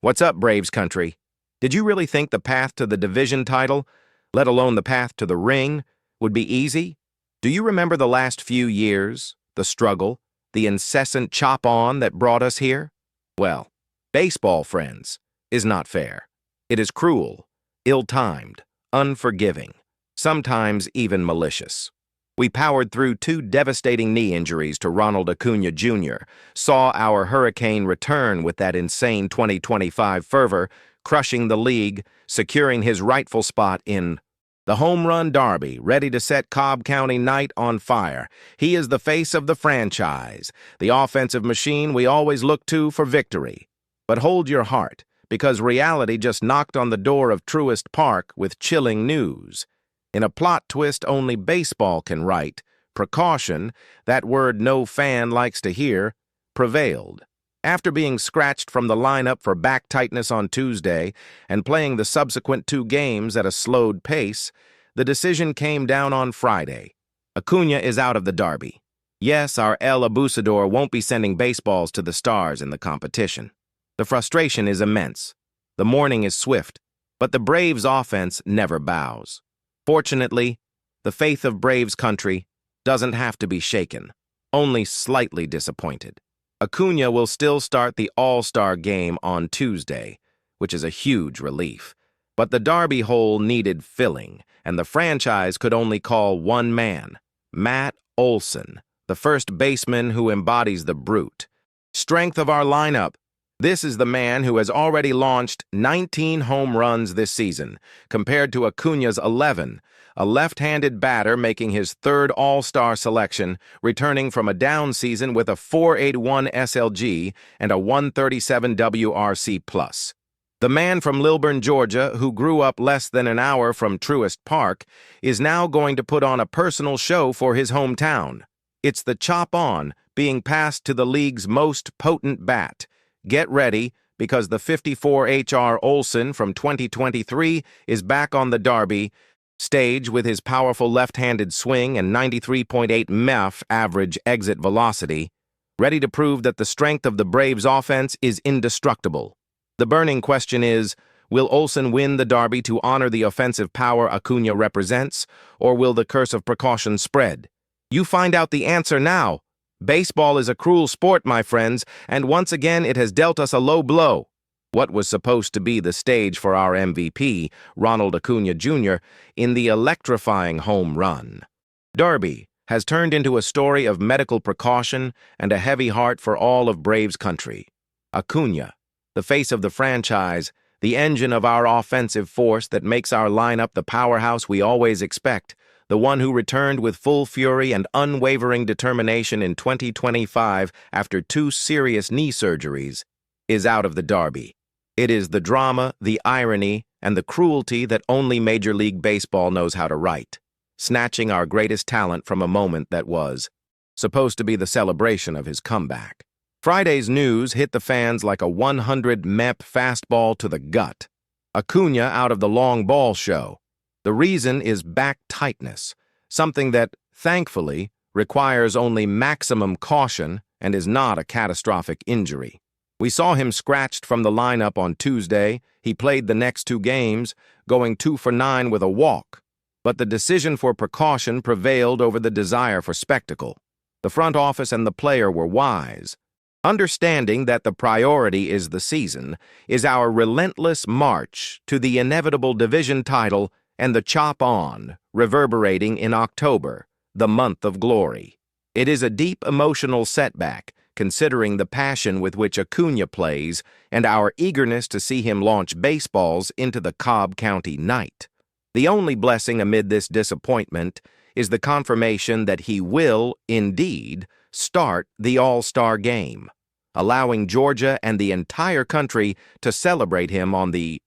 What's up, Braves country? Did you really think the path to the division title, let alone the path to the ring, would be easy? Do you remember the last few years, the struggle, the incessant chop-on that brought us here? Well, baseball, friends, is not fair. It is cruel, ill-timed, unforgiving, sometimes even malicious. We powered through 2 devastating knee injuries to Ronald Acuna Jr., saw our hurricane return with that insane 2025 fervor, crushing the league, securing his rightful spot in the home run derby, ready to set Cobb County Knight on fire. He is the face of the franchise, the offensive machine we always look to for victory. But hold your heart, because reality just knocked on the door of Truist Park with chilling news. In a plot twist only baseball can write, precaution, that word no fan likes to hear, prevailed. After being scratched from the lineup for back tightness on Tuesday and playing the subsequent 2 games at a slowed pace, the decision came down on Friday. Acuna is out of the derby. Yes, our El Abusador won't be sending baseballs to the stars in the competition. The frustration is immense. The morning is swift, but the Braves' offense never bows. Fortunately, the faith of Braves country doesn't have to be shaken, only slightly disappointed. Acuna will still start the All-Star game on Tuesday, which is a huge relief. But the derby hole needed filling, and the franchise could only call one man, Matt Olson, the first baseman who embodies the brute. Strength of our lineup. This is the man who has already launched 19 home runs this season, compared to Acuna's 11, a left-handed batter making his 3rd All-Star selection, returning from a down season with a .481 SLG and a .137 WRC+. The man from Lilburn, Georgia, who grew up less than an hour from Truist Park, is now going to put on a personal show for his hometown. It's the chop-on being passed to the league's most potent bat. Get ready, because the 54HR Olson from 2023 is back on the derby stage with his powerful left-handed swing and 93.8 mph average exit velocity, ready to prove that the strength of the Braves' offense is indestructible. The burning question is, will Olson win the derby to honor the offensive power Acuna represents, or will the curse of precaution spread? You find out the answer now. Baseball is a cruel sport, my friends, and once again it has dealt us a low blow. What was supposed to be the stage for our MVP, Ronald Acuna Jr., in the electrifying home run derby has turned into a story of medical precaution and a heavy heart for all of Braves country. Acuna, the face of the franchise, the engine of our offensive force that makes our lineup the powerhouse we always expect, the one who returned with full fury and unwavering determination in 2025 after 2 serious knee surgeries, is out of the derby. It is the drama, the irony, and the cruelty that only Major League Baseball knows how to write, snatching our greatest talent from a moment that was supposed to be the celebration of his comeback. Friday's news hit the fans like a 100 mph fastball to the gut. Acuna out of the long ball show. The reason is back tightness, something that, thankfully, requires only maximum caution and is not a catastrophic injury. We saw him scratched from the lineup on Tuesday. He played the next 2 games, going 2 for 9 with a walk. But the decision for precaution prevailed over the desire for spectacle. The front office and the player were wise. Understanding that the priority is the season, is our relentless march to the inevitable division title and the chop-on, reverberating in October, the month of glory. It is a deep emotional setback, considering the passion with which Acuna plays and our eagerness to see him launch baseballs into the Cobb County Knight. The only blessing amid this disappointment is the confirmation that he will, indeed, start the All-Star game, allowing Georgia and the entire country to celebrate him on the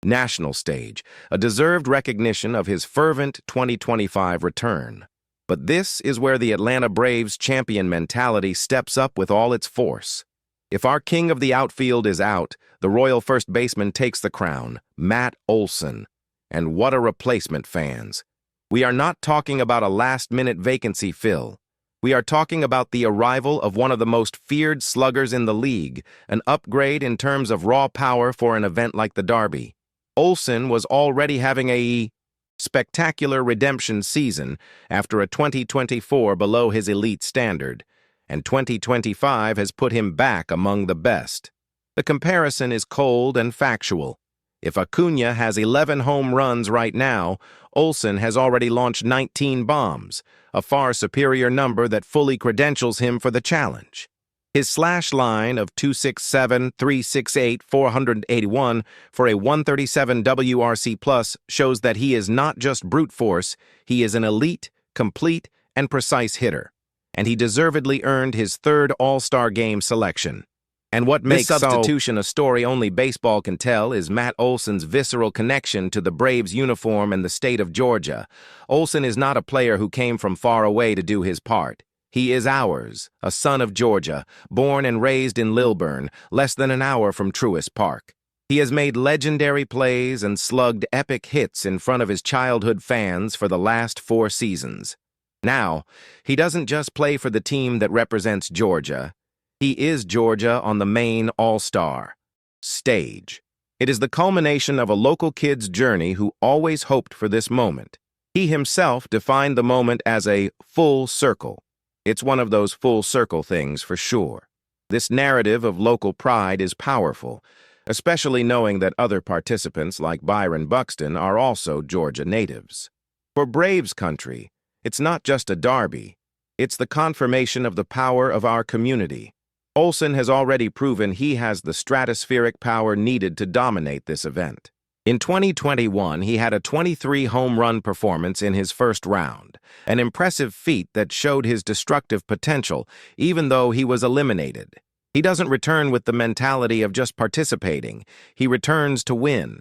national stage, a deserved recognition of his fervent 2025 return. But this is where the Atlanta Braves champion mentality steps up with all its force. If our king of the outfield is out, the royal first baseman takes the crown, Matt Olson. And what a replacement, fans. We are not talking about a last-minute vacancy fill. We are talking about the arrival of one of the most feared sluggers in the league, an upgrade in terms of raw power for an event like the Derby. Olsen was already having a spectacular redemption season after a 2024 below his elite standard, and 2025 has put him back among the best. The comparison is cold and factual. If Acuna has 11 home runs right now, Olsen has already launched 19 bombs, a far superior number that fully credentials him for the challenge. His slash line of 267, 368, 481 for a 137 WRC+ shows that he is not just brute force, he is an elite, complete, and precise hitter. And he deservedly earned his third All-Star Game selection. And what makes substitution a story only baseball can tell is Matt Olson's visceral connection to the Braves uniform and the state of Georgia. Olsen is not a player who came from far away to do his part. He is ours, a son of Georgia, born and raised in Lilburn, less than an hour from Truist Park. He has made legendary plays and slugged epic hits in front of his childhood fans for the last 4 seasons. Now, he doesn't just play for the team that represents Georgia. He is Georgia on the main All-Star stage. It is the culmination of a local kid's journey who always hoped for this moment. He himself defined the moment as a full circle. It's one of those full circle things for sure. This narrative of local pride is powerful, especially knowing that other participants like Byron Buxton are also Georgia natives. For Braves country, it's not just a derby. It's the confirmation of the power of our community. Olsen has already proven he has the stratospheric power needed to dominate this event. In 2021, he had a 23 home run performance in his first round, an impressive feat that showed his destructive potential, even though he was eliminated. He doesn't return with the mentality of just participating. He returns to win.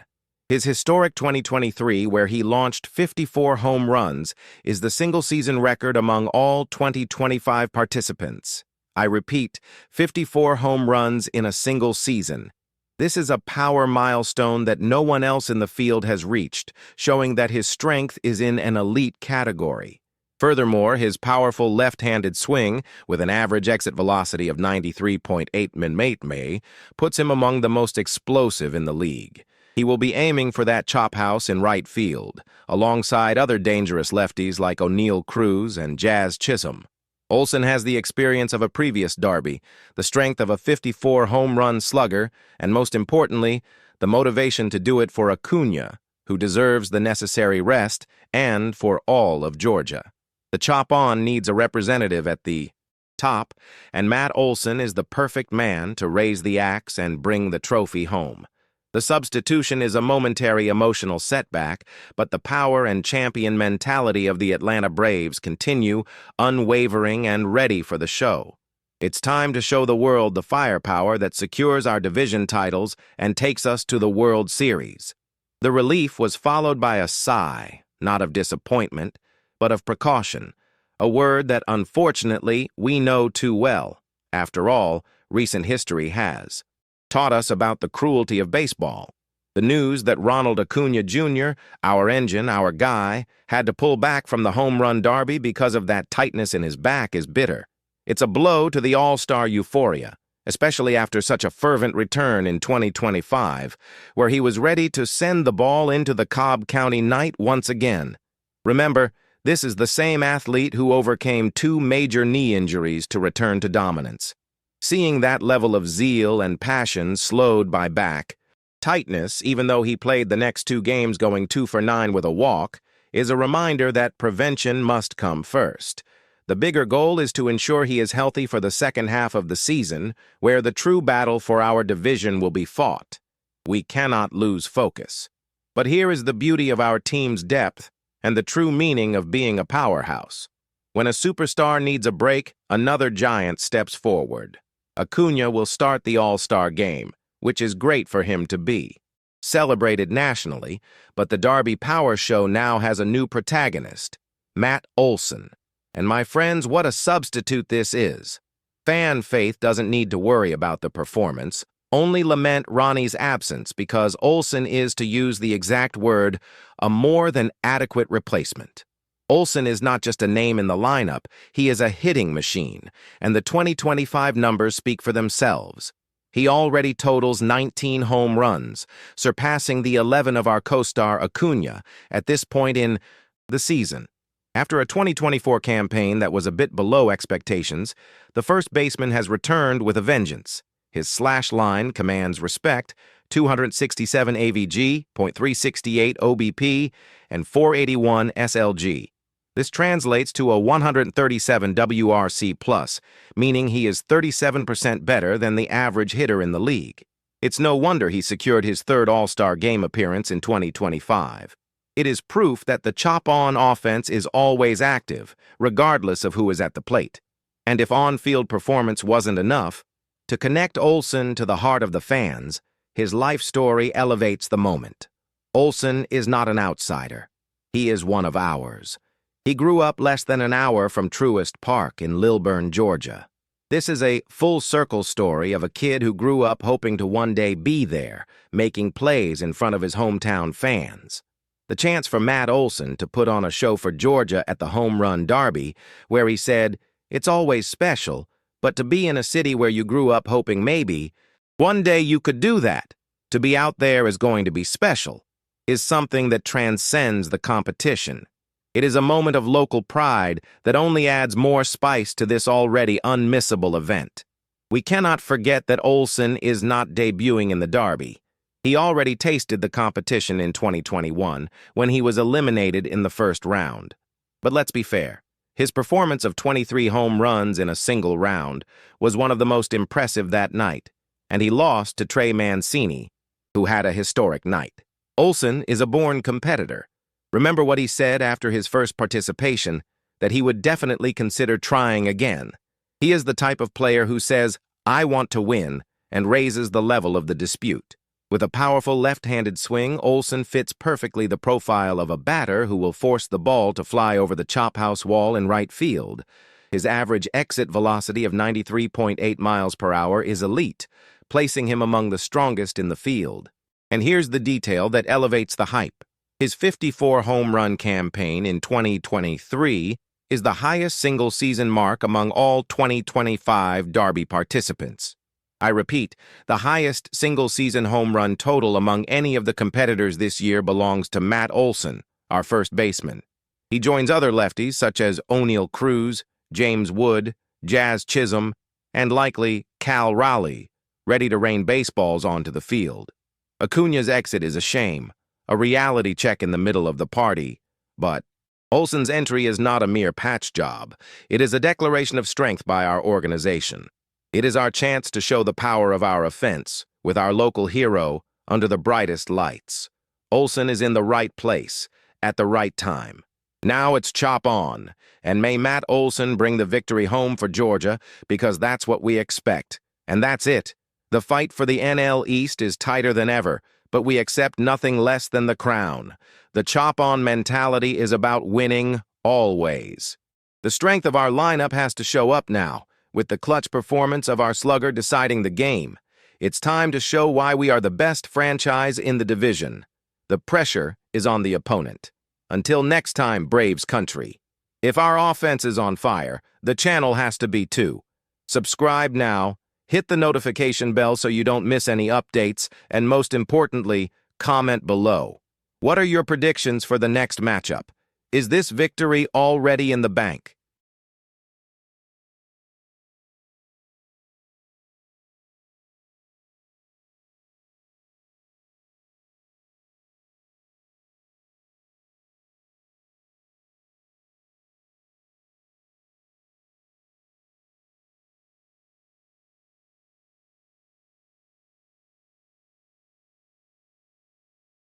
His historic 2023, where he launched 54 home runs, is the single-season record among all 2025 participants. I repeat, 54 home runs in a single season. This is a power milestone that no one else in the field has reached, showing that his strength is in an elite category. Furthermore, his powerful left-handed swing, with an average exit velocity of 93.8 mph, puts him among the most explosive in the league. He will be aiming for that chop house in right field, alongside other dangerous lefties like O'Neal Cruz and Jazz Chisholm. Olsen has the experience of a previous derby, the strength of a 54 home run slugger, and most importantly, the motivation to do it for Acuna, who deserves the necessary rest, and for all of Georgia. The chop-on needs a representative at the top, and Matt Olsen is the perfect man to raise the axe and bring the trophy home. The substitution is a momentary emotional setback, but the power and champion mentality of the Atlanta Braves continue, unwavering and ready for the show. It's time to show the world the firepower that secures our division titles and takes us to the World Series. The relief was followed by a sigh, not of disappointment, but of precaution, a word that unfortunately we know too well. After all, recent history has taught us about the cruelty of baseball. The news that Ronald Acuna Jr., our engine, our guy, had to pull back from the home run derby because of that tightness in his back is bitter. It's a blow to the all-star euphoria, especially after such a fervent return in 2025, where he was ready to send the ball into the Cobb County night once again. Remember, this is the same athlete who overcame 2 major knee injuries to return to dominance. Seeing that level of zeal and passion slowed by back tightness, even though he played the next 2 games going 2 for 9 with a walk, is a reminder that prevention must come first. The bigger goal is to ensure he is healthy for the second half of the season, where the true battle for our division will be fought. We cannot lose focus. But here is the beauty of our team's depth and the true meaning of being a powerhouse. When a superstar needs a break, another giant steps forward. Acuna will start the All-Star game, which is great for him to be. Celebrated nationally, but the Derby Power Show now has a new protagonist, Matt Olsen. And my friends, what a substitute this is. Fan faith doesn't need to worry about the performance, only lament Ronnie's absence because Olsen is, to use the exact word, a more than adequate replacement. Olsen is not just a name in the lineup, he is a hitting machine, and the 2025 numbers speak for themselves. He already totals 19 home runs, surpassing the 11 of our co-star Acuna at this point in the season. After a 2024 campaign that was a bit below expectations, the first baseman has returned with a vengeance. His slash line commands respect, 267 AVG, .368 OBP, and 481 SLG. This translates to a 137 WRC+, meaning he is 37% better than the average hitter in the league. It's no wonder he secured his third All-Star Game appearance in 2025. It is proof that the chop-on offense is always active, regardless of who is at the plate. And if on-field performance wasn't enough, to connect Olsen to the heart of the fans, his life story elevates the moment. Olsen is not an outsider. He is one of ours. He grew up less than an hour from Truist Park in Lilburn, Georgia. This is a full-circle story of a kid who grew up hoping to one day be there, making plays in front of his hometown fans. The chance for Matt Olsen to put on a show for Georgia at the Home Run Derby, where he said, "It's always special, but to be in a city where you grew up hoping maybe one day you could do that, to be out there is going to be special," is something that transcends the competition. It is a moment of local pride that only adds more spice to this already unmissable event. We cannot forget that Olsen is not debuting in the Derby. He already tasted the competition in 2021 when he was eliminated in the first round. But let's be fair. His performance of 23 home runs in a single round was one of the most impressive that night, and he lost to Trey Mancini, who had a historic night. Olsen is a born competitor. Remember what he said after his first participation, that he would definitely consider trying again. He is the type of player who says, "I want to win," and raises the level of the dispute. With a powerful left-handed swing, Olsen fits perfectly the profile of a batter who will force the ball to fly over the chop house wall in right field. His average exit velocity of 93.8 miles per hour is elite, placing him among the strongest in the field. And here's the detail that elevates the hype. His 54 home run campaign in 2023 is the highest single-season mark among all 2025 Derby participants. I repeat, the highest single-season home run total among any of the competitors this year belongs to Matt Olsen, our first baseman. He joins other lefties such as O'Neal Cruz, James Wood, Jazz Chisholm, and likely Cal Raleigh, ready to rain baseballs onto the field. Acuna's exit is a shame, a reality check in the middle of the party, but Olsen's entry is not a mere patch job. It is a declaration of strength by our organization. It is our chance to show the power of our offense, with our local hero under the brightest lights. Olsen is in the right place, at the right time. Now it's chop on, and may Matt Olsen bring the victory home for Georgia, because that's what we expect. And that's it. The fight for the NL East is tighter than ever, but we accept nothing less than the crown. The chop-on mentality is about winning, always. The strength of our lineup has to show up now, with the clutch performance of our slugger deciding the game. It's time to show why we are the best franchise in the division. The pressure is on the opponent. Until next time, Braves country. If our offense is on fire, the channel has to be too. Subscribe now, hit the notification bell so you don't miss any updates, and most importantly, comment below. What are your predictions for the next matchup? Is this victory already in the bank?